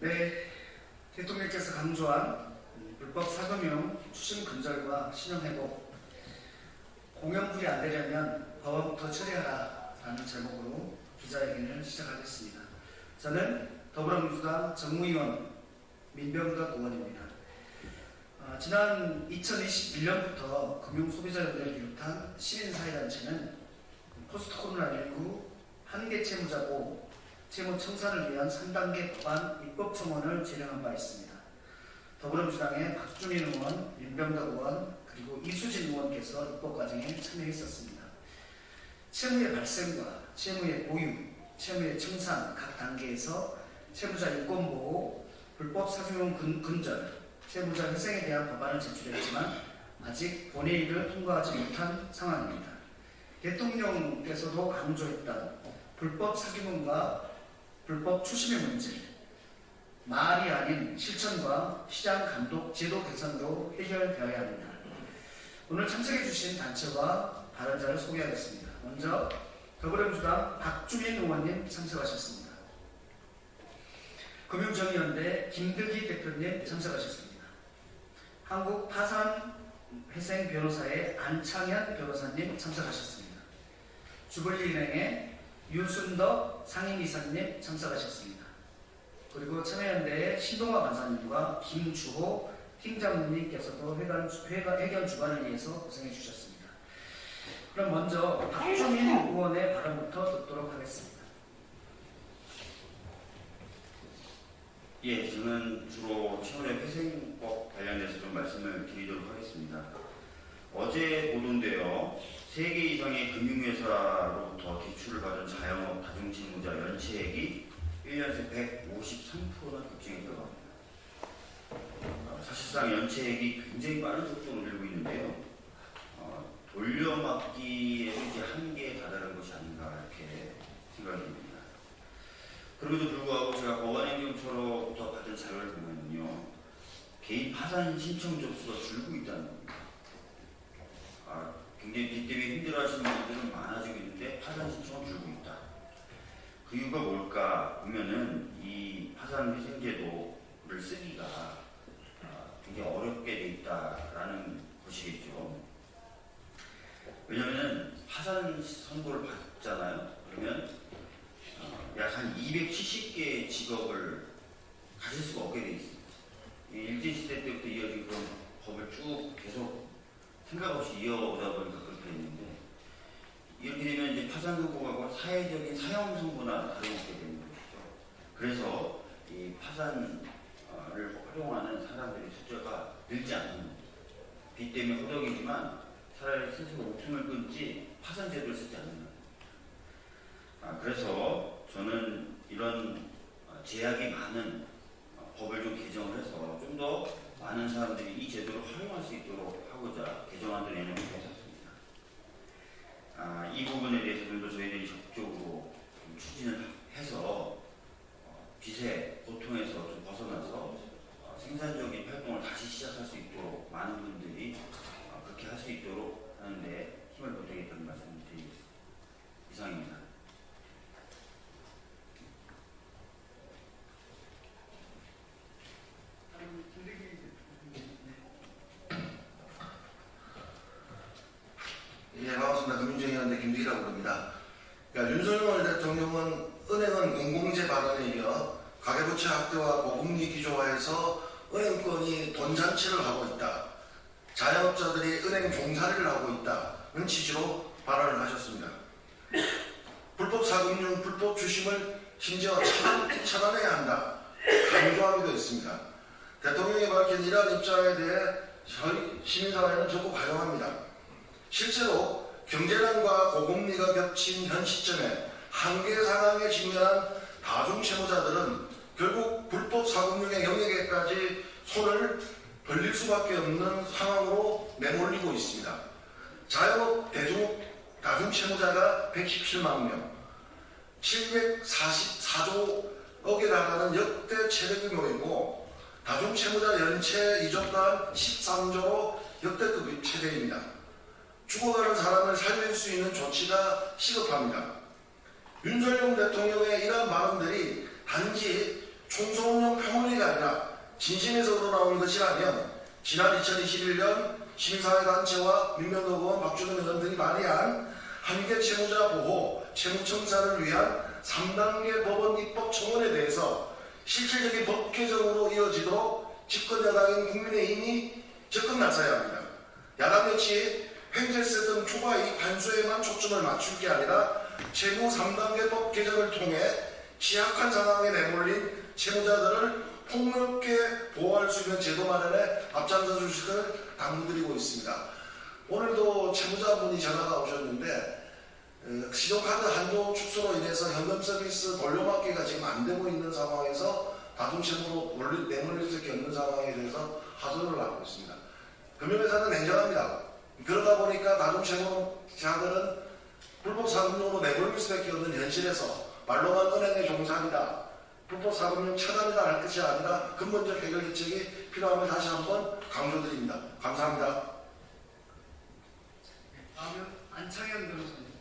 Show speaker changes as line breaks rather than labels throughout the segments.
네, 대통령께서 강조한 불법 사금융 추심 근절과 신용 회복, 공연불이 안 되려면 법원부터 처리하라 라는 제목으로 기자회견을 시작하겠습니다. 저는 더불어민주당 정무위원 민병덕 의원입니다. 지난 2021년부터 금융소비자연대를 비롯한 시민사회단체는 포스트 코로나19 한계 채무자고 채무 청산을 위한 3단계 법안 입법청원을 진행한 바 있습니다. 더불어민주당의 박주민 의원, 민병덕 의원, 그리고 이수진 의원께서 입법 과정에 참여했었습니다. 채무의 발생과 채무의 보유, 채무의 청산 각 단계에서 채무자 유권보호, 불법 사금융 근절, 채무자 회생에 대한 법안을 제출했지만 아직 본회의를 통과하지 못한 상황입니다. 대통령께서도 강조했던 불법 사기문과 불법 추심의 문제, 말이 아닌 실천과 시장 감독 제도 개선도 해결되어야 합니다. 오늘 참석해 주신 단체와 발언자를 소개하겠습니다. 먼저 더불어민주당 박주민 의원님 참석하셨습니다. 금융정의연대 김득희 대표님 참석하셨습니다. 한국파산회생변호사의 안창현 변호사님 참석하셨습니다. 주블리은행의 유순덕 상임이사님 참석하셨습니다. 그리고 참여연대의 신동화 간사님과 김주호 팀장님께서도 회견 주관을 위해서 고생해 주셨습니다. 그럼 먼저 박주민 의원의 발언부터 듣도록 하겠습니다.
예, 저는 주로 채무의 회생법 관련해서 좀 말씀을 드리도록 하겠습니다. 어제 보도인데요. 3개 이상의 금융회사로부터 대출을 받은 자영업 다중채무자 연체액이 1년 새 153%나 급증했다고 합니다. 사실상 연체액이 굉장히 빠른 속도로 늘고 있는데요. 돌려막기에도 이제 한계에 다다른 것이 아닌가 이렇게 생각이 듭니다. 그럼에도 불구하고 제가 법안행정처로부터 받은 자료를 보면요, 개인 파산 신청 접수가 줄고 있다는 겁니다. 굉장히 빚 때문에 힘들어하시는 분들은 많아지고 있는데 파산 신청은 줄고 있다. 그 이유가 뭘까 보면은 이 파산 회생제도를 쓰기가 굉장히 어렵게 돼 있다라는 것이겠죠. 왜냐면은 파산 선고를 받잖아요. 그러면 약 한 270개의 직업을 가질 수가 없게 돼 있습니다. 일제시대 때부터 이어진 그런 법을 쭉 계속 생각 없이 이어오다 보니까 그렇게 됐는데, 이렇게 되면 이제 파산 선고하고 사회적인 사형 선고나 다름없게 되는 것이죠. 그래서 이 파산을 활용하는 사람들의 숫자가 늘지 않는 겁니다. 빚 때문에 허덕이지만 차라리 스스로 목숨을 끊지 파산 제도를 쓰지 않는 겁니다. 그래서 저는 이런 제약이 많은 법을 좀 개정을 해서 좀 더 많은 사람들이 이 제도를 활용할 수 있도록 하고자 개정안을 내놓게 했었습니다. 이 부분에 대해서 좀 더 저희들이 적극적으로 추진을 해서 빚의 고통에서 좀 벗어나서 생산적인 활동을 다시 시작할 수 있도록 많은 분들이 그렇게 할 수 있도록 하는데 힘을 보태겠다는 말씀을 드리겠습니다. 이상입니다.
예, 반갑습니다. 금융정의연대 김득희라고 합니다. 그러니까 윤석열 대통령은 은행은 공공재 발언에 이어 가계부채 확대와 고금리 기조화해서 은행권이 돈잔치를 하고 있다, 자영업자들이 은행 종살이를 하고 있다는 취지로 발언을 하셨습니다. 불법 사금융, 불법 주심을 심지어 차단해야 한다 강조하기도 했습니다. 대통령이 밝힌 이러한 입장에 대해 저희 시민사회는 적극 환영합니다. 실제로 경제난과 고금리가 겹친 현 시점에 한계 상황에 직면한 다중채무자들은 결국 불법 사금융의 영역에까지 손을 벌릴 수밖에 없는 상황으로 내몰리고 있습니다. 자영업 다중채무자가 117만 명, 744조억에 달하는 역대 최대 규모이고, 다중채무자 연체 이적 또한 13조로 역대급 최대입니다. 죽어가는 사람을 살릴 수 있는 조치가 시급합니다. 윤석열 대통령의 이러한 발언들이 단지 송소운용 평온이가 아니라 진심에서 우러나오는 것이라면 지난 2021년 시민사회단체와 민변도원 박준호 의원 등이 발의한 한계 채무자 보호, 채무청산을 위한 3단계 법원 입법 청원에 대해서 실질적인 법 개정으로 이어지도록 집권여당인 국민의힘이 적극 나서야 합니다. 야당 역시 횡재세 등 초과이익 환수에만 초점을 맞출 게 아니라 채무 3단계 법 개정을 통해 취약한 상황에 내몰린 채무자들을 폭넓게 보호할 수 있는 제도 마련에 앞장서 주시길 당부드리고 있습니다. 오늘도 채무자분이 전화가 오셨는데 신용카드 한도 축소로 인해서 현금 서비스 돌려받기가 지금 안 되고 있는 상황에서 다중채무로 내몰릴 수밖에 없는 상황에 대해서 하소연을 하고 있습니다. 금융회사는 냉정합니다. 그러다 보니까 다중채무자들은 불법 사금융으로 내몰릴 수밖에 없는 현실에서 말로만 은행의 종사이다, 불법 사금융 차단이다 할 것이 아니라 근본적 해결 대책이 필요함을 다시 한번 강조드립니다. 감사합니다.
다음은 안창현 변호사님.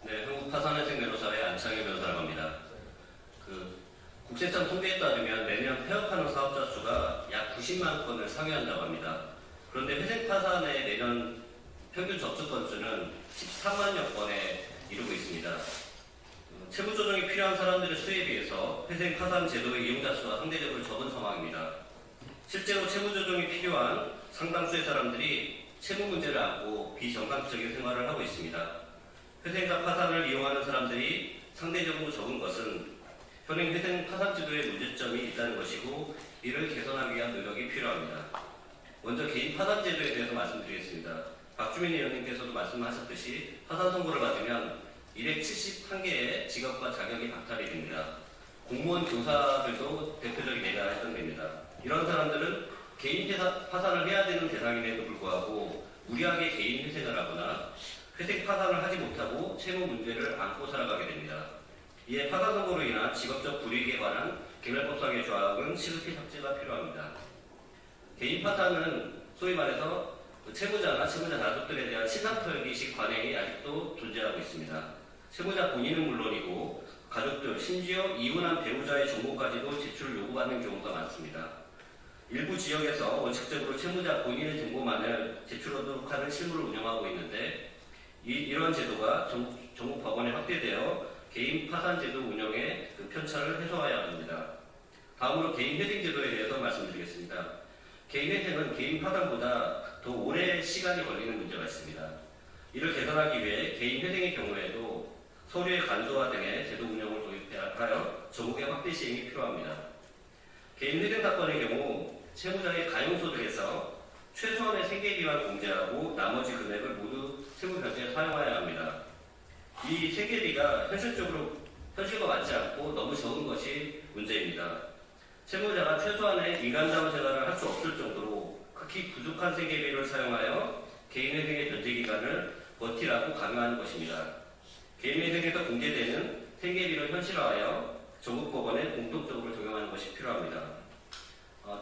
네, 한국파산회생 변호사의 안창현 변호사라고 합니다. 국세청 통계에 따르면 매년 폐업하는 사업자 수가 약 90만 건을 상회한다고 합니다. 그런데 회생 파산의 매년 평균 접수 건수는 13만여 건에 이르고 있습니다. 채무 조정이 필요한 사람들의 수에 비해서 회생 파산 제도의 이용자 수가 상대적으로 적은 상황입니다. 실제로 채무 조정이 필요한 상당수의 사람들이 채무 문제를 안고 비정상적인 생활을 하고 있습니다. 회생과 파산을 이용하는 사람들이 상대적으로 적은 것은 현행 회생 파산 제도에 문제점이 있다는 것이고 이를 개선하기 위한 노력이 필요합니다. 먼저 개인 파산 제도에 대해서 말씀드리겠습니다. 박주민 의원님께서도 말씀하셨듯이 파산 선고를 받으면 271개의 직업과 자격이 박탈이 됩니다. 공무원 교사들도 대표적인 예가 해당됩니다. 이런 사람들은 개인 파산을 해야 되는 대상임에도 불구하고 무리하게 개인 회생을 하거나 회생 파산을 하지 못하고 채무 문제를 안고 살아가게 됩니다. 이에 파산 선고로 인한 직업적 불이익에 관한 개별법상의 조항은 시급히 삭제가 필요합니다. 개인 파산은 소위 말해서 채무자나 채무자 가족들에 대한 신상털기식 관행이 아직도 존재하고 있습니다. 채무자 본인은 물론이고 가족들, 심지어 이혼한 배우자의 정보까지도 제출 요구받는 경우가 많습니다. 일부 지역에서 원칙적으로 채무자 본인의 정보만을 제출하도록 하는 실무를 운영하고 있는데 이런 제도가 전국 법원에 확대되어 개인 파산 제도 운영의 편차를 해소해야 합니다. 다음으로 개인 회생 제도에 대해서 말씀드리겠습니다. 개인 회생은 개인 파산보다 더 오래 시간이 걸리는 문제가 있습니다. 이를 개선하기 위해 개인 회생의 경우에도 서류의 간소화 등의 제도 운영을 도입하여 전국의 확대 시행이 필요합니다. 개인 회생 사건의 경우 채무자의 가용소득에서 최소한의 생계비만 공제하고 나머지 금액을 모두 채무 변제에 사용해야 합니다. 이 생계비가 현실과 맞지 않고 너무 적은 것이 문제입니다. 채무자가 최소한의 인간다운 생활을 할 수 없을 정도로 극히 부족한 생계비를 사용하여 개인 회생의 변제 기간을 버티라고 강요하는 것입니다. 개인 회생에서 공제되는 생계비를 현실화하여 전국 법원에 공통적으로 적용하는 것이 필요합니다.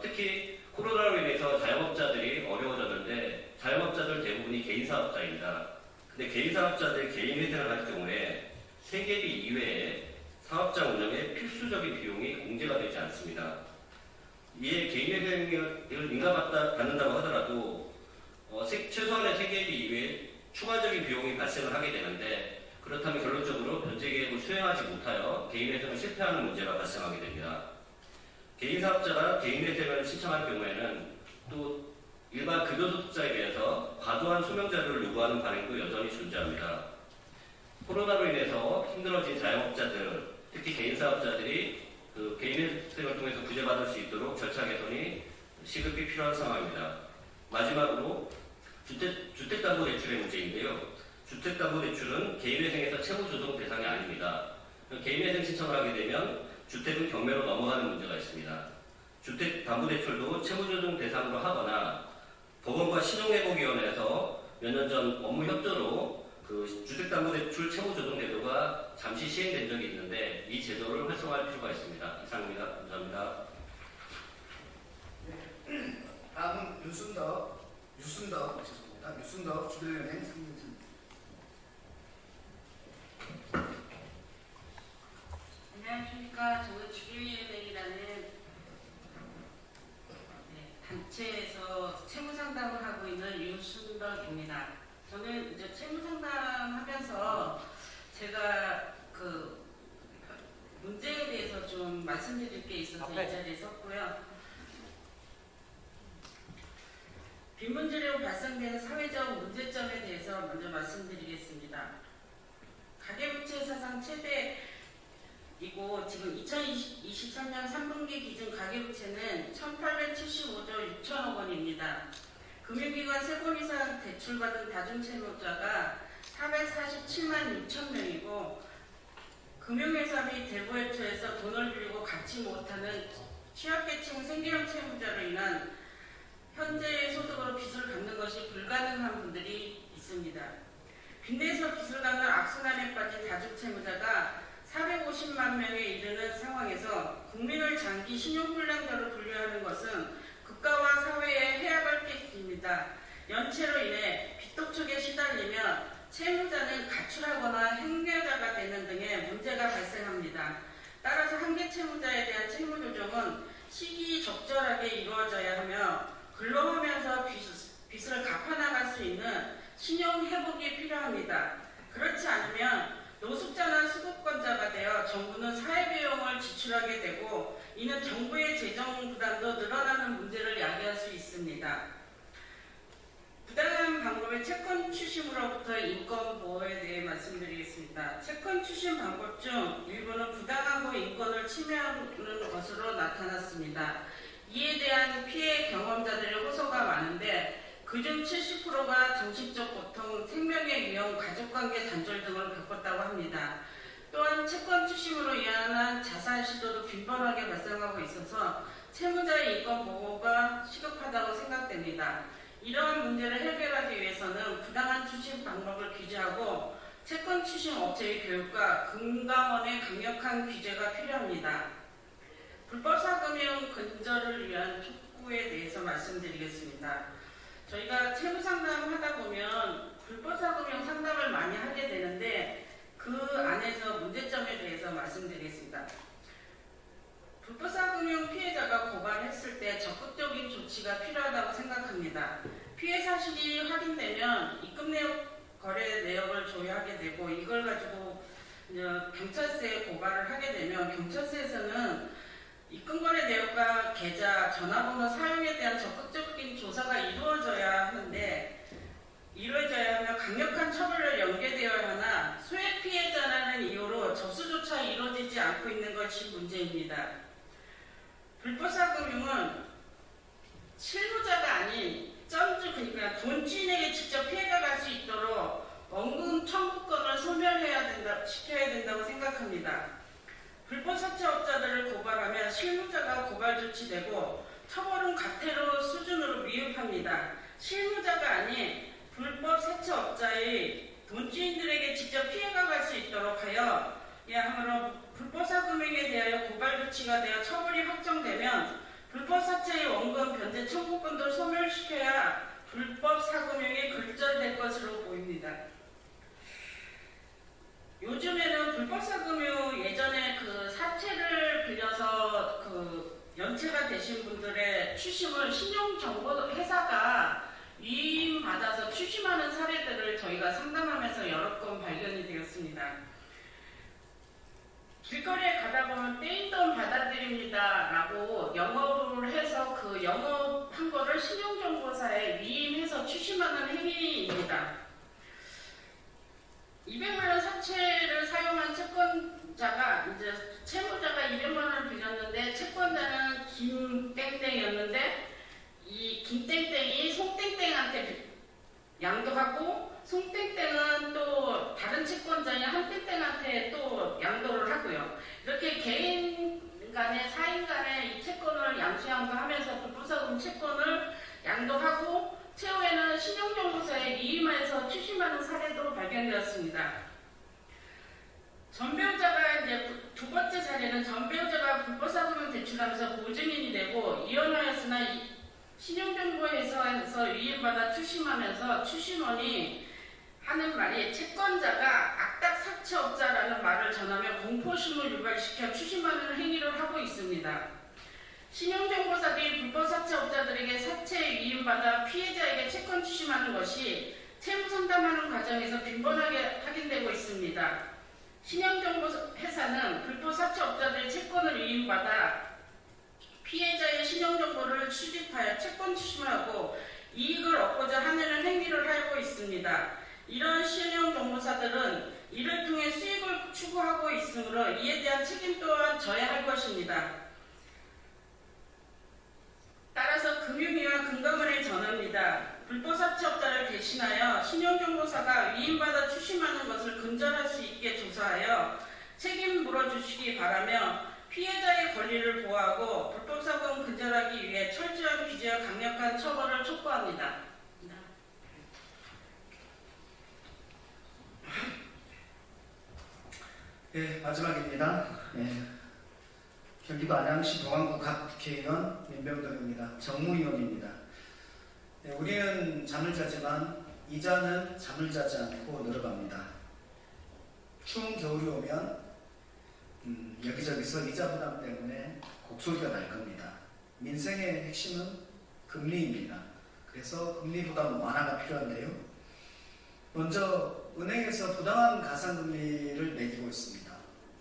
특히 코로나로 인해서 자영업자들이 어려워졌는데 자영업자들 대부분이 개인 사업자입니다. 근데 개인 사업자들 개인 회생을 할 경우에 생계비 이외에 사업장 운영에 필수적인 비용이 공제가 되지 않습니다. 이에 개인 회생을 인가받는다고 하더라도 최소한의 생계비 이외에 추가적인 비용이 발생을 하게 되는데 그렇다면 결론적으로 변제 계획을 수행하지 못하여 개인 회생을 실패하는 문제가 발생하게 됩니다. 개인 사업자가 개인 회생을 신청할 경우에는 또 일반 급여소득자에 비해서 과도한 소명자료를 요구하는 반응도 여전히 존재합니다. 코로나로 인해서 힘들어진 자영업자들, 특히 개인 사업자들이 개인 회생을 통해서 구제받을 수 있도록 절차 개선이 시급히 필요한 상황입니다. 마지막으로 주택담보대출의 문제인데요. 주택담보대출은 개인회생에서 채무조정 대상이 아닙니다. 개인회생 신청을 하게 되면 주택은 경매로 넘어가는 문제가 있습니다. 주택담보대출도 채무조정 대상으로 하거나 법원과 신용회복위원회에서 몇 년 전 업무 협조로 주택담보대출 채무조정 제도가 잠시 시행된 적이 있는데 이 제도를 활성화할 필요가 있습니다. 이상입니다. 감사합니다.
다음은 유순덕 주빌리은행 상임입니다.
안녕하십니까. 저는 주기은행이라는 단체에서 채무상담을 하고 있는 윤순덕입니다. 저는 이제 채무상담하면서 제가 그 문제에 대해서 좀 말씀드릴 게 있어서 이 자리에 섰고요. 빈문제로 발생되는 사회적 문제점에 대해서 먼저 말씀드리겠습니다. 가계부채 사상 최대이고 지금 2023년 3분기 기준 가계부채는 1,875조 6천억 원입니다. 금융기관 3번 이상 대출받은 다중채무자가 447만 6천 명이고 금융회사 및 대부업체에서 돈을 빌리고 갚지 못하는 취약계층 생계형 채무자로 인한 현재의 소득으로 빚을 갚는 것이 불가능한 분들이 있습니다. 빚내서 빚을 갚는 악순환에 빠진 다중채무자가 450만 명에 이르는 상황에서 국민을 장기 신용불량자로 분류하는 것은 국가와 사회에 해악을 끼칩니다. 연체로 인해 빚독촉에 시달리며 채무자는 가출하거나 행여자가 되는 등의 문제가 발생합니다. 따라서 한계 채무자에 대한 채무 조정은 시기적절하게 이루어져야 하며 근로하면서 빚을 갚아나갈 수 있는 신용 회복이 필요합니다. 그렇지 않으면 노숙자나 수급권자가 되어 정부는 사회비용을 지출하게 되고 이는 정부의 재정 부담도 늘어나는 문제를 야기할 수 있습니다. 부당한 방법의 채권 추심으로부터 인권 보호에 대해 말씀드리겠습니다. 채권 추심 방법 중 일부는 부당하고 인권을 침해하는 것으로 나타났습니다. 이에 대한 피해 경험자들의 호소가 많은데 그중 70%가 정신적 고통, 생명의 위험, 가족관계 단절 등을 겪었다고 합니다. 또한 채권 추심으로 인한 자살 시도도 빈번하게 발생하고 있어서 채무자의 인권 보호가 시급하다고 생각됩니다. 이러한 문제를 해결하기 위해서는 부당한 추심 방법을 규제하고 채권 추심 업체의 교육과 금감원의 강력한 규제가 필요합니다. 불법사금융 근절을 위한 촉구에 대해서 말씀드리겠습니다. 저희가 채무상담을 하다 보면 불법사금융 상담을 많이 하게 되는데 그 안에서 문제점에 대해서 말씀드리겠습니다. 불법사금융 피해자가 고발했을 때 적극적인 조치가 필요하다고 생각합니다. 피해 사실이 확인되면 입금 내역 거래 내역을 조회하게 되고 이걸 가지고 경찰서에 고발을 하게 되면 경찰서에서는 입금 거래 내역과 계좌, 전화번호 사용에 대한 적극적인 조사가 이루어져야 하며 강력한 처벌을 연계되어야 하나 소액 피해자라는 이유로 접수조차 이루어지지 않고 있는 것이 문제입니다. 불법사금융은 실무자가 아닌 그러니까 돈주인에게 직접 피해가 갈 수 있도록 원금 청구권을 소멸시켜야 된다고 생각합니다. 불법 사채업자들을 고발하면 실무자가 고발 조치되고 처벌은 가태료 수준으로 미흡합니다. 실무자가 아닌 불법 사채업자의 돈주인들에게 직접 피해가 갈 수 있도록 하여 이하므로 불법 사금융에 대하여 고발 조치가 되어 처벌이 확정되면 불법 사채의 원금 변제 청구권도 소멸시켜야 불법 사금융이 근절될 것으로 보입니다. 요즘에는 불법사금융 예전에 그 사채를 빌려서 그 연체가 되신 분들의 추심을 신용정보회사가 위임받아서 추심하는 사례들을 저희가 상담하면서 여러 건 발견이 되었습니다. 길거리에 가다 보면 떼인 돈 받아드립니다 라고 영업을 해서 그 영업한 거를 신용정보사에 위임해서 추심하는 행위입니다. 200만 원 사채를 사용한 채권자가 이제 채무자가 200만 원을 빌렸는데 채권자는 김땡땡이었는데 이 김땡땡이 송땡땡한테 양도하고 송땡땡은 또 다른 채권자인 한땡땡한테 또 양도를 하고요. 이렇게 개인 간에 사인 간에 이 채권을 양수양도하면서 불법사금 채권을 양도하고 최후에는 신용정보사에 위임해서 추심하는 사례도 발견되었습니다. 전배우자가 이제 두 번째 사례는 전배우자가 불법사금을 대출하면서 보증인이 되고 이혼하였으나 신용정보회사에서 위임받아 추심하면서 추심원이 하는 말이 채권자가 악닥 사채업자라는 말을 전하며 공포심을 유발시켜 추심하는 행위를 하고 있습니다. 신용정보사들이 불법 사채업자들에게 사채에 위임받아 피해자에게 채권 추심하는 것이 채무상담하는 과정에서 빈번하게 확인되고 있습니다. 신용정보회사는 불법 사채업자들의 채권을 위임받아 피해자의 신용정보를 수집하여 채권 추심하고 이익을 얻고자 하는 행위를 하고 있습니다. 이런 신용정보사들은 이를 통해 수익을 추구하고 있으므로 이에 대한 책임 또한 져야 할 것입니다. 따라서 금융위와 금감원에 전합니다. 불법 사채업자를 대신하여 신용정보사가 위임받아 추심하는 것을 근절할 수 있게 조사하여 책임 물어주시기 바라며 피해자의 권리를 보호하고 불법 사고를 근절하기 위해 철저한 규제와 강력한 처벌을 촉구합니다.
예, 마지막입니다. 예, 경기도 안양시 동안구 각 국회의원 민병덕입니다. 정무위원입니다. 예, 우리는 잠을 자지만 이자는 잠을 자지 않고 늘어갑니다. 추운 겨울이 오면 여기저기서 이자 부담 때문에 곡소리가 날 겁니다. 민생의 핵심은 금리입니다. 그래서 금리 부담 완화가 필요한데요. 먼저 은행에서 부당한 가상금리를 매기고 있습니다.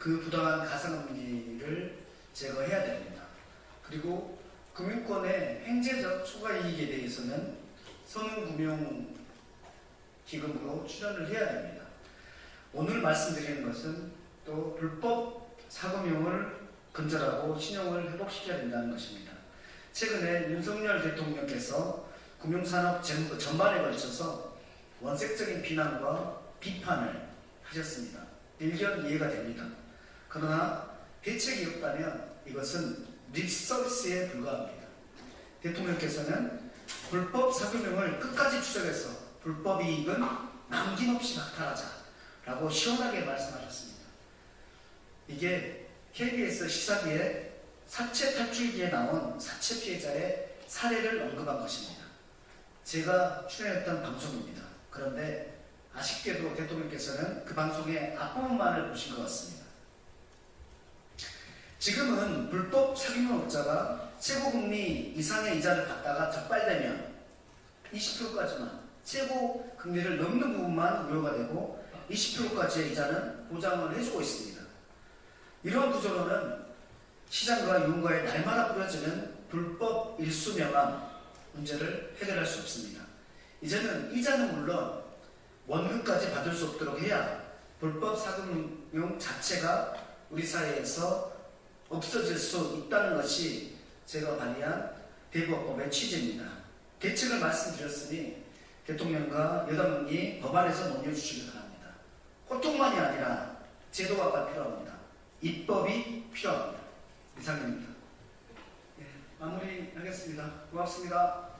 그 부당한 가상금리를 제거해야 됩니다. 그리고 금융권의 횡재적 초과이익에 대해서는 서민금융기금으로 출연을 해야 됩니다. 오늘 말씀드리는 것은 또 불법 사금융을 근절하고 신용을 회복시켜야 된다는 것입니다. 최근에 윤석열 대통령께서 금융산업 전반에 걸쳐서 원색적인 비난과 비판을 하셨습니다. 일견 이해가 됩니다. 그러나 대책이 없다면 이것은 립서비스에 불과합니다. 대통령께서는 불법 사금융을 끝까지 추적해서 불법 이익은 남김없이 박탈하자라고 시원하게 말씀하셨습니다. 이게 KBS 시사기에 사채 탈출기에 나온 사채 피해자의 사례를 언급한 것입니다. 제가 출연했던 방송입니다. 그런데 아쉽게도 대통령께서는 그 방송의 앞부분만을 보신 것 같습니다. 지금은 불법 사기업자가 최고금리 이상의 이자를 받다가 적발되면 20%까지만 최고 금리를 넘는 부분만 우려가 되고 20%까지의 이자는 보장을 해주고 있습니다. 이러한 구조로는 시장과 유흥가에 날마다 뿌려지는 불법 일수명함 문제를 해결할 수 없습니다. 이제는 이자는 물론 원금까지 받을 수 없도록 해야 불법 사금융 자체가 우리 사회에서 없어질 수 있다는 것이 제가 발의한 대부업법의 취지입니다. 대책을 말씀드렸으니 대통령과 여당이 법안에서 논의해주시기 바랍니다. 호통만이 아니라 제도화가 필요합니다. 입법이 필요합니다. 이상입니다. 예, 마무리하겠습니다. 고맙습니다.